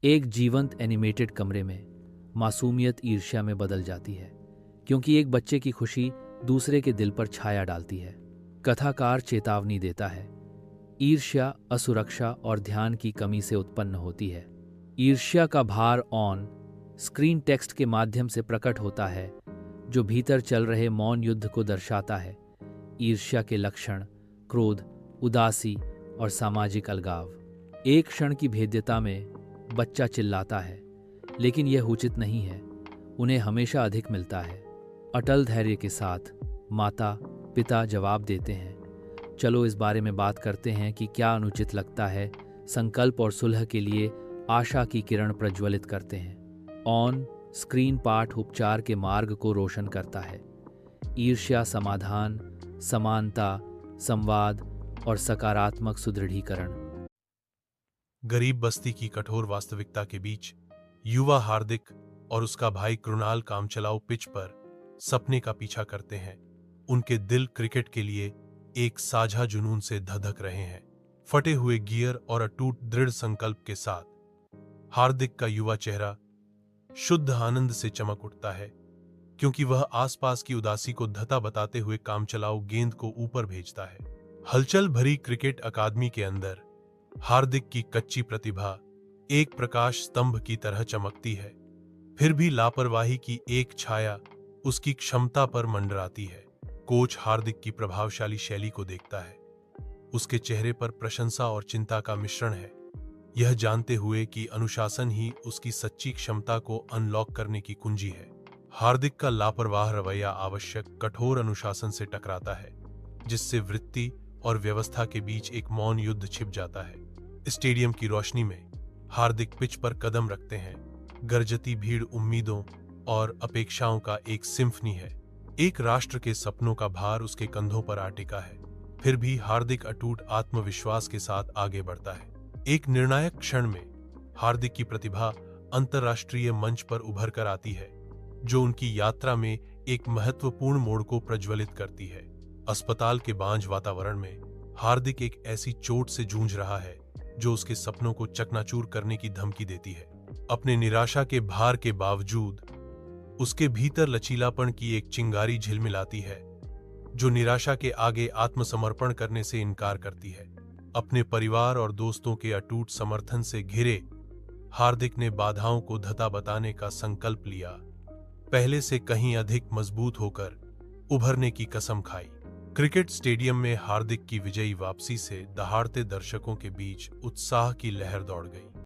एक जीवंत एनिमेटेड कमरे में मासूमियत ईर्ष्या में बदल जाती है, क्योंकि एक बच्चे की खुशी दूसरे के दिल पर छाया डालती है। कथाकार चेतावनी देता है, ईर्ष्या असुरक्षा और ध्यान की कमी से उत्पन्न होती है। ईर्ष्या का भार ऑन स्क्रीन टेक्स्ट के माध्यम से प्रकट होता है, जो भीतर चल रहे मौन युद्ध को दर्शाता है। ईर्ष्या के लक्षण क्रोध, उदासी और सामाजिक अलगाव। एक क्षण की भेद्यता में बच्चा चिल्लाता है, लेकिन यह उचित नहीं है। उन्हें हमेशा अधिक मिलता है। अटल धैर्य के साथ माता पिता जवाब देते हैं, चलो इस बारे में बात करते हैं कि क्या अनुचित लगता है। संकल्प और सुलह के लिए आशा की किरण प्रज्वलित करते हैं। ऑन स्क्रीन पाठ उपचार के मार्ग को रोशन करता है। ईर्ष्या समाधान, समानता, संवाद और सकारात्मक सुदृढ़ीकरण। गरीब बस्ती की कठोर वास्तविकता के बीच युवा हार्दिक और उसका भाई कृणाल कामचलाऊ पिच पर सपने का पीछा करते हैं। उनके दिल क्रिकेट के लिए एक साझा जुनून से धधक रहे हैं। फटे हुए गियर और अटूट दृढ़ संकल्प के साथ हार्दिक का युवा चेहरा शुद्ध आनंद से चमक उठता है, क्योंकि वह आसपास की उदासी को धता बताते हुए कामचलाऊ गेंद को ऊपर भेजता है। हलचल भरी क्रिकेट अकादमी के अंदर हार्दिक की कच्ची प्रतिभा एक प्रकाश स्तंभ की तरह चमकती है। फिर भी लापरवाही की एक छाया उसकी क्षमता पर मंडराती है। कोच हार्दिक की प्रभावशाली शैली को देखता है। उसके चेहरे पर प्रशंसा और चिंता का मिश्रण है, यह जानते हुए कि अनुशासन ही उसकी सच्ची क्षमता को अनलॉक करने की कुंजी है। हार्दिक का लापरवाह रवैया आवश्यक कठोर अनुशासन से टकराता है, जिससे वृत्ति और व्यवस्था के बीच एक मौन युद्ध छिप जाता है। स्टेडियम की रोशनी में हार्दिक पिच पर कदम रखते हैं। गरजती भीड़ उम्मीदों और अपेक्षाओं का एक सिम्फनी है। एक राष्ट्र के सपनों का भार उसके कंधों पर आ टिका है। फिर भी हार्दिक अटूट आत्मविश्वास के साथ आगे बढ़ता है। एक निर्णायक क्षण में हार्दिक की प्रतिभा अंतर्राष्ट्रीय मंच पर उभर कर आती है, जो उनकी यात्रा में एक महत्वपूर्ण मोड़ को प्रज्वलित करती है। अस्पताल के बांझ वातावरण में हार्दिक एक ऐसी चोट से जूझ रहा है जो उसके सपनों को चकनाचूर करने की धमकी देती है। अपने निराशा के भार के बावजूद उसके भीतर लचीलापन की एक चिंगारी झिलमिलाती है, जो निराशा के आगे आत्मसमर्पण करने से इनकार करती है। अपने परिवार और दोस्तों के अटूट समर्थन से घिरे हार्दिक ने बाधाओं को धता बताने का संकल्प लिया। पहले से कहीं अधिक मजबूत होकर उभरने की कसम खाई। क्रिकेट स्टेडियम में हार्दिक की विजयी वापसी से दहाड़ते दर्शकों के बीच उत्साह की लहर दौड़ गई।